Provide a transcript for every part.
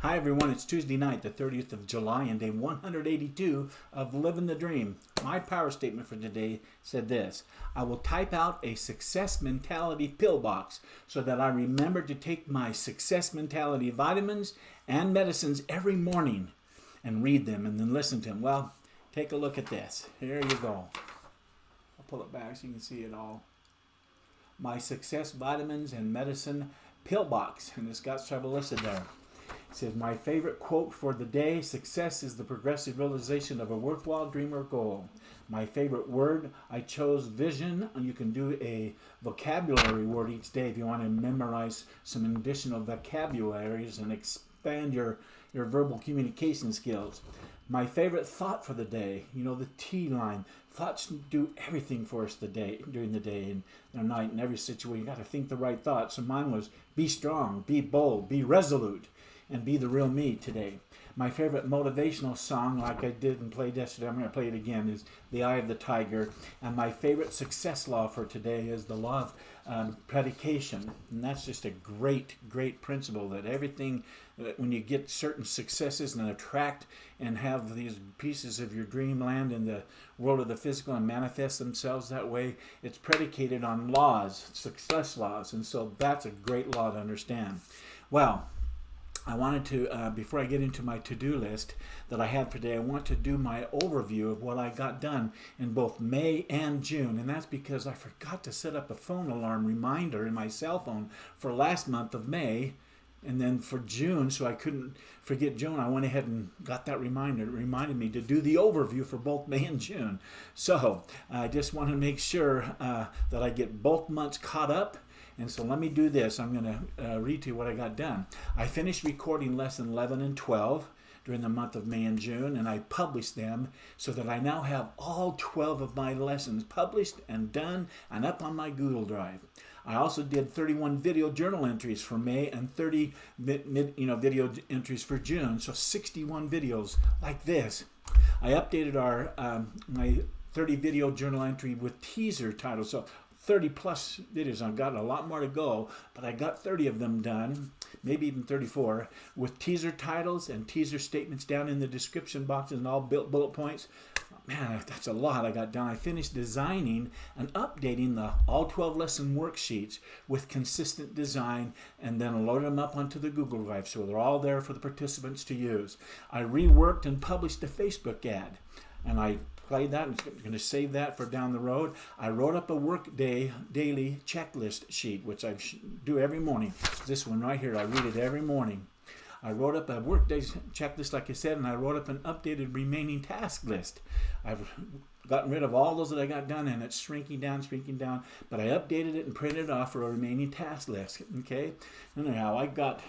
Hi everyone, it's Tuesday night, the 30th of July, and day 182 of Living the Dream. My power statement for today said this: I will type out a success mentality pill box so that I remember to take my success mentality vitamins and medicines every morning and read them and then listen to them. Well, take a look at this. Here you go. I'll pull it back so you can see it all. My success vitamins and medicine pill box, and it's got several listed there. It says, my favorite quote for the day: success is the progressive realization of a worthwhile dream or goal. My favorite word, I chose vision. You can do a vocabulary word each day if you want to memorize some additional vocabularies and expand your verbal communication skills. My favorite thought for the day, the T line. Thoughts do everything for us during the day and the night, in every situation. You got to think the right thoughts. So mine was, be strong, be bold, be resolute, and be the real me today. My favorite motivational song, like I did and played yesterday, I'm going to play it again, is The Eye of the Tiger. And my favorite success law for today is the law of predication. And that's just a great, great principle that everything, when you get certain successes and attract and have these pieces of your dreamland in the world of the physical and manifest themselves that way, it's predicated on laws, success laws. And so that's a great law to understand. Well, I wanted to, before I get into my to-do list that I had for today, I want to do my overview of what I got done in both May and June. And that's because I forgot to set up a phone alarm reminder in my cell phone for last month of May. And then for June, so I couldn't forget June, I went ahead and got that reminder. It reminded me to do the overview for both May and June. So I just want to make sure that I get both months caught up. And so let me do this. I'm going to read to you what I got done. I finished recording lesson 11 and 12 during the month of May and June, and I published them so that I now have all 12 of my lessons published and done and up on my Google Drive. I also did 31 video journal entries for May and 30 video entries for June, so 61 videos like this. I updated my 30 video journal entry with teaser titles, so 30 plus videos. I've got a lot more to go, but I got 30 of them done, maybe even 34, with teaser titles and teaser statements down in the description boxes and all bullet points. Man, that's a lot I got done. I finished designing and updating the all 12 lesson worksheets with consistent design and then loaded them up onto the Google Drive, so they're all there for the participants to use. I reworked and published a Facebook ad, and I played that. I'm going to save that for down the road. I wrote up a workday daily checklist sheet, which I do every morning. This one right here, I read it every morning. I wrote up a workday checklist, like I said, and I wrote up an updated remaining task list. I've gotten rid of all those that I got done, and it's shrinking down, but I updated it and printed it off for a remaining task list, okay? Anyhow, I got,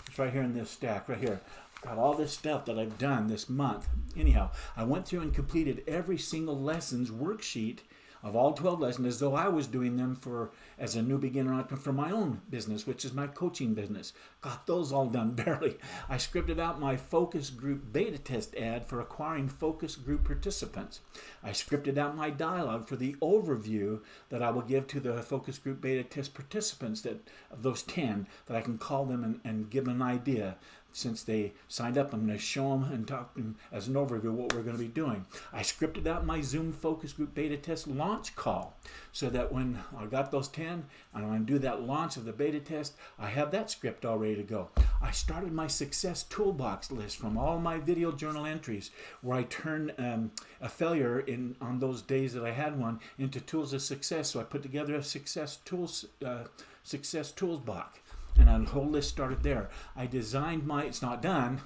it's right here in this stack, right here. Got all this stuff that I've done this month. Anyhow, I went through and completed every single lesson's worksheet of all 12 lessons as though I was doing them as a new beginner entrepreneur for my own business, which is my coaching business. Got those all done barely. I scripted out my focus group beta test ad for acquiring focus group participants. I scripted out my dialogue for the overview that I will give to the focus group beta test participants, that of those 10, that I can call them and give them an idea. Since they signed up, I'm going to show them and talk to them as an overview of what we're going to be doing. I scripted out my Zoom focus group beta test launch call so that when I got those 10 and I'm going to do that launch of the beta test, I have that script all ready to go. I started my success toolbox list from all my video journal entries, where I turn a failure on those days that I had one into tools of success. So I put together a success tools box. And a whole list started there. I designed it's not done.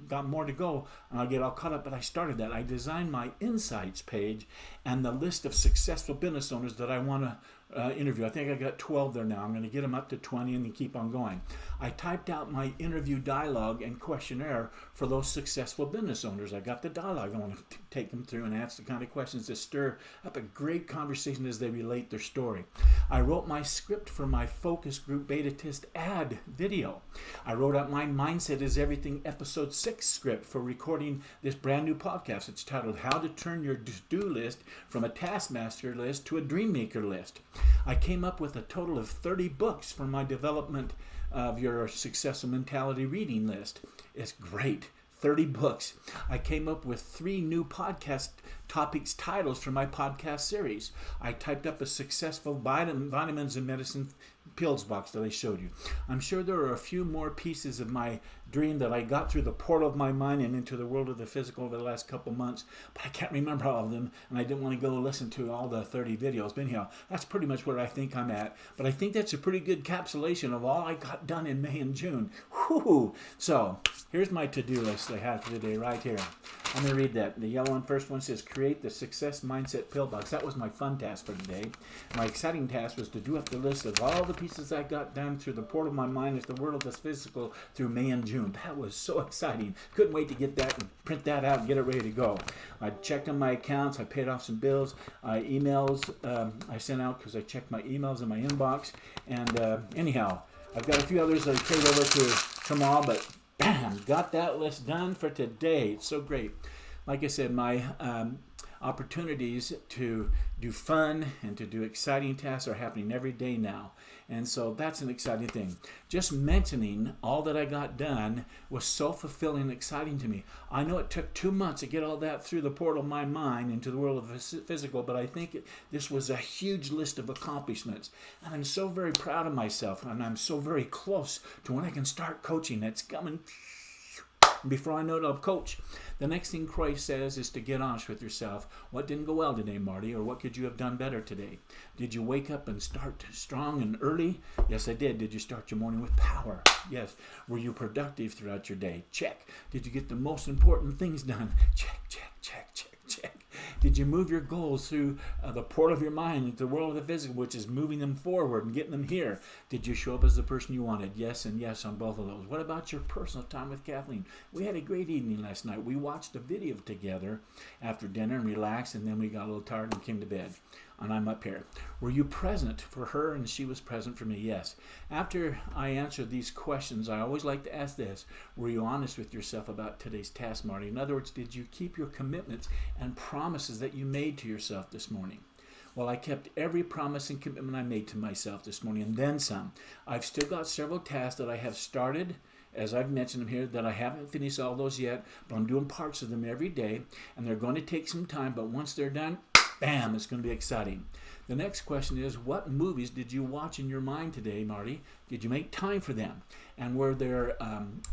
Got more to go, and I'll get all caught up, but I started that. I designed my insights page and the list of successful business owners that I want to interview. I think I got 12 there now. I'm going to get them up to 20 and then keep on going. I typed out my interview dialogue and questionnaire for those successful business owners. I got the dialogue. I want to take them through and ask the kind of questions that stir up a great conversation as they relate their story. I wrote my script for my focus group beta test ad video. I wrote out my Mindset is Everything episode 6 script for recording this brand new podcast. It's titled How to Turn Your To-Do List from a Taskmaster List to a Dream Maker List. I came up with a total of 30 books for my development of your Successful Mentality reading list. It's great. 30 books. I came up with 3 new podcast topics titles for my podcast series. I typed up a successful vitamins and medicine pills box that I showed you. I'm sure there are a few more pieces of my dream that I got through the portal of my mind and into the world of the physical over the last couple months, but I can't remember all of them, and I didn't want to go listen to all the 30 videos. But anyhow, that's pretty much where I think I'm at. But I think that's a pretty good encapsulation of all I got done in May and June. Whew. So here's my to-do list I have for today right here. I'm going to read that. The yellow one, first one says, create the success mindset pill box. That was my fun task for today. My exciting task was to do up the list of all the pieces I got done through the portal of my mind into the world of the physical through May and June. That was so exciting. Couldn't wait to get that and print that out and get it ready to go. I checked on my accounts. I paid off some bills. Emails I sent out because I checked my emails in my inbox. And anyhow, I've got a few others I carried over to tomorrow, but bam, got that list done for today. It's so great. Like I said, my opportunities to do fun and to do exciting tasks are happening every day now. And so that's an exciting thing. Just mentioning all that I got done was so fulfilling and exciting to me. I know it took 2 months to get all that through the portal of my mind into the world of the physical, but I think this was a huge list of accomplishments. And I'm so very proud of myself, and I'm so very close to when I can start coaching. That's coming. Before I know it, I'll coach. The next thing Christ says is to get honest with yourself. What didn't go well today, Marty? Or what could you have done better today? Did you wake up and start strong and early? Yes, I did. Did you start your morning with power? Yes. Were you productive throughout your day? Check. Did you get the most important things done? Check, check, check, check, check. Did you move your goals through the portal of your mind into the world of the physical, which is moving them forward and getting them here? Did you show up as the person you wanted? Yes and yes on both of those. What about your personal time with Kathleen? We had a great evening last night. We watched a video together after dinner and relaxed, and then we got a little tired and came to bed. And I'm up here. Were you present for her and she was present for me? Yes. After I answer these questions, I always like to ask this. Were you honest with yourself about today's task, Marty? In other words, did you keep your commitments and promises that you made to yourself this morning? Well, I kept every promise and commitment I made to myself this morning, and then some. I've still got several tasks that I have started, as I've mentioned them here, that I haven't finished all those yet, but I'm doing parts of them every day, and they're going to take some time, but once they're done, bam, it's going to be exciting. The next question is, what movies did you watch in your mind today, Marty? Did you make time for them? And were there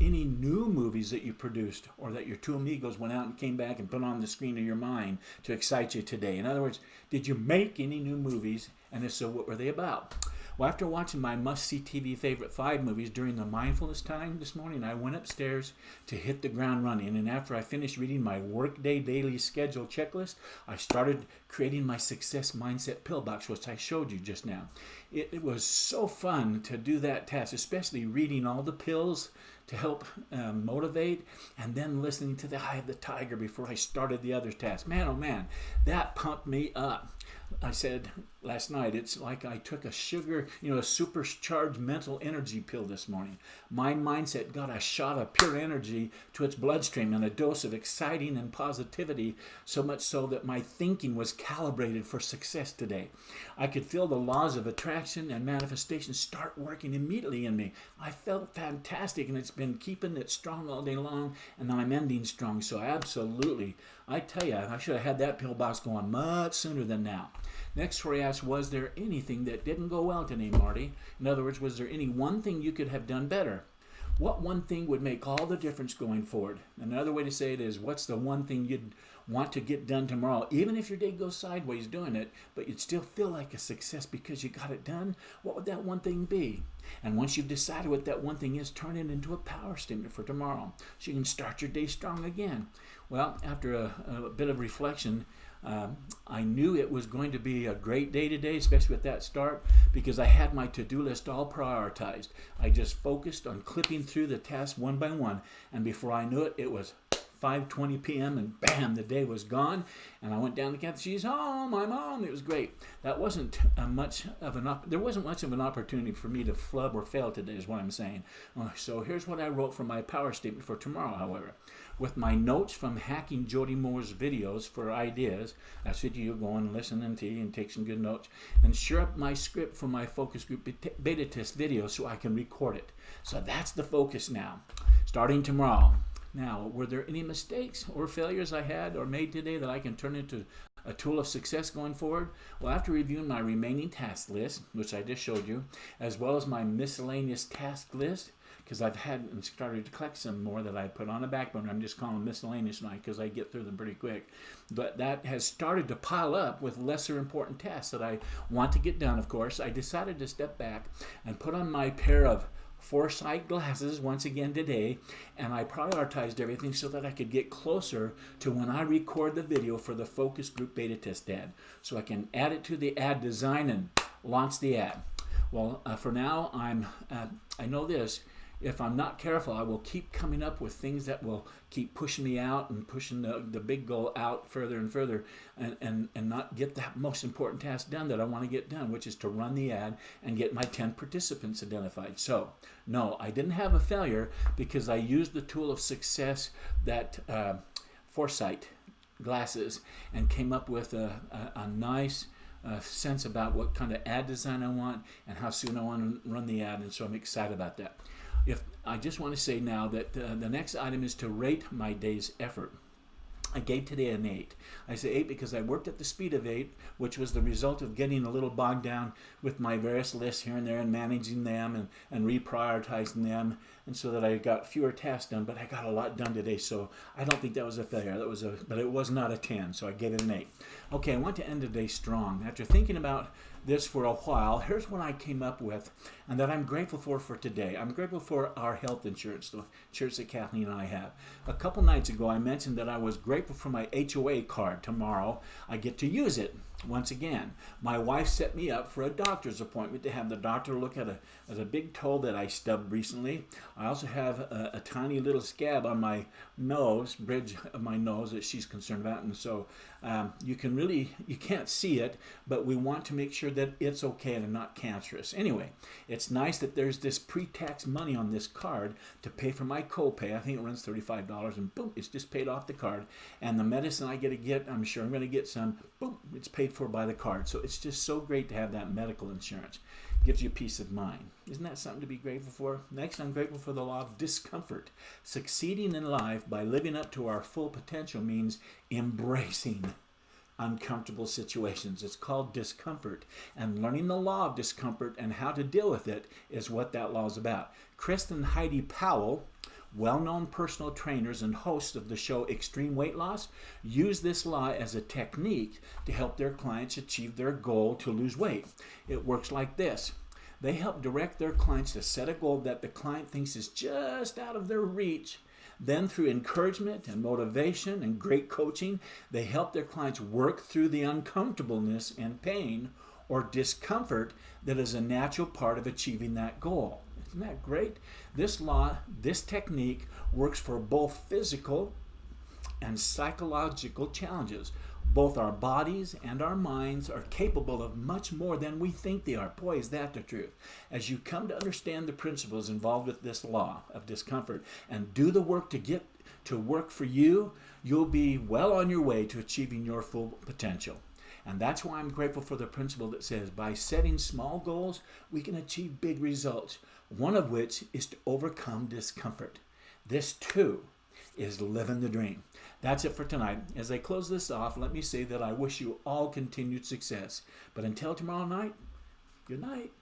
any new movies that you produced or that your two amigos went out and came back and put on the screen of your mind to excite you today? In other words, did you make any new movies? And if so, what were they about? Well, after watching my must-see TV favorite 5 movies during the mindfulness time this morning, I went upstairs to hit the ground running. And after I finished reading my workday daily schedule checklist, I started creating my success mindset pill box, which I showed you just now. It was so fun to do that task, especially reading all the pills to help motivate, and then listening to the Eye of the Tiger before I started the other task. Man, oh man, that pumped me up. I said last night, it's like I took a supercharged mental energy pill this morning. My mindset got a shot of pure energy to its bloodstream and a dose of exciting and positivity, so much so that my thinking was calibrated for success today. I could feel the laws of attraction and manifestation start working immediately in me. I felt fantastic, and it's been keeping it strong all day long, and I'm ending strong. So absolutely, I tell you, I should have had that pill box going much sooner than now. Next, Troy asked, was there anything that didn't go well today, Marty? In other words, was there any one thing you could have done better? What one thing would make all the difference going forward? Another way to say it is, what's the one thing you'd want to get done tomorrow, even if your day goes sideways doing it, but you'd still feel like a success because you got it done? What would that one thing be? And once you've decided what that one thing is, turn it into a power statement for tomorrow so you can start your day strong again. Well, after a bit of reflection, I knew it was going to be a great day today, especially with that start, because I had my to-do list all prioritized. I just focused on clipping through the tasks one by one, and before I knew it, it was 5:20 p.m. and bam, the day was gone. And I went down to Kathy. She's home. I'm home. It was great. That wasn't there wasn't much of an opportunity for me to flub or fail today, is what I'm saying. So here's what I wrote for my power statement for tomorrow, however. With my notes from Hacking Jody Moore's videos for ideas, I said you go and listen and take some good notes, and share up my script for my focus group beta test video so I can record it. So that's the focus now, starting tomorrow. Now, were there any mistakes or failures I had or made today that I can turn into a tool of success going forward? Well, after reviewing my remaining task list, which I just showed you, as well as my miscellaneous task list, because I've had and started to collect some more that I put on a back burner. I'm just calling them miscellaneous tonight because I get through them pretty quick. But that has started to pile up with lesser important tasks that I want to get done, of course. I decided to step back and put on my pair of foresight glasses once again today, and I prioritized everything so that I could get closer to when I record the video for the focus group beta test ad, so I can add it to the ad design and launch the ad. Well, for now, I know this. If I'm not careful, I will keep coming up with things that will keep pushing me out and pushing the big goal out further and further, and not get that most important task done that I want to get done, which is to run the ad and get my 10 participants identified. So, no, I didn't have a failure because I used the tool of success, that foresight glasses, and came up with a nice sense about what kind of ad design I want and how soon I want to run the ad, and so I'm excited about that. I just want to say now that the next item is to rate my day's effort. I gave today an 8. I say 8 because I worked at the speed of 8, which was the result of getting a little bogged down with my various lists here and there and managing them and reprioritizing them, and so that I got fewer tasks done, but I got a lot done today, so I don't think that was a failure. But it was not a 10, so I gave it an 8. Okay, I want to end today strong. After thinking about this for a while, here's what I came up with and that I'm grateful for today. I'm grateful for our health insurance, the insurance that Kathleen and I have. A couple nights ago, I mentioned that I was grateful for my HOA card. Tomorrow, I get to use it once again. My wife set me up for a doctor's appointment to have the doctor look at a big toe that I stubbed recently. I also have a tiny little scab on my bridge of my nose that she's concerned about, and so you can't see it, but we want to make sure that it's okay and not cancerous. Anyway, it's nice that there's this pre-tax money on this card to pay for my copay. I think it runs $35, and boom, it's just paid off the card. And the medicine I get, I'm sure I'm going to get some, boom, it's paid for by the card. So it's just so great to have that medical insurance. Gives you peace of mind. Isn't that something to be grateful for? Next, I'm grateful for the law of discomfort. Succeeding in life by living up to our full potential means embracing uncomfortable situations. It's called discomfort. And learning the law of discomfort and how to deal with it is what that law is about. Kristen and Heidi Powell, well-known personal trainers and hosts of the show Extreme Weight Loss, use this law as a technique to help their clients achieve their goal to lose weight. It works like this. They help direct their clients to set a goal that the client thinks is just out of their reach. Then through encouragement and motivation and great coaching, they help their clients work through the uncomfortableness and pain or discomfort that is a natural part of achieving that goal. Isn't that great? This law, this technique works for both physical and psychological challenges. Both our bodies and our minds are capable of much more than we think they are. Boy, is that the truth. As you come to understand the principles involved with this law of discomfort and do the work to get to work for you, you'll be well on your way to achieving your full potential. And that's why I'm grateful for the principle that says by setting small goals, we can achieve big results, one of which is to overcome discomfort. This, too, is living the dream. That's it for tonight. As I close this off, let me say that I wish you all continued success. But until tomorrow night, good night.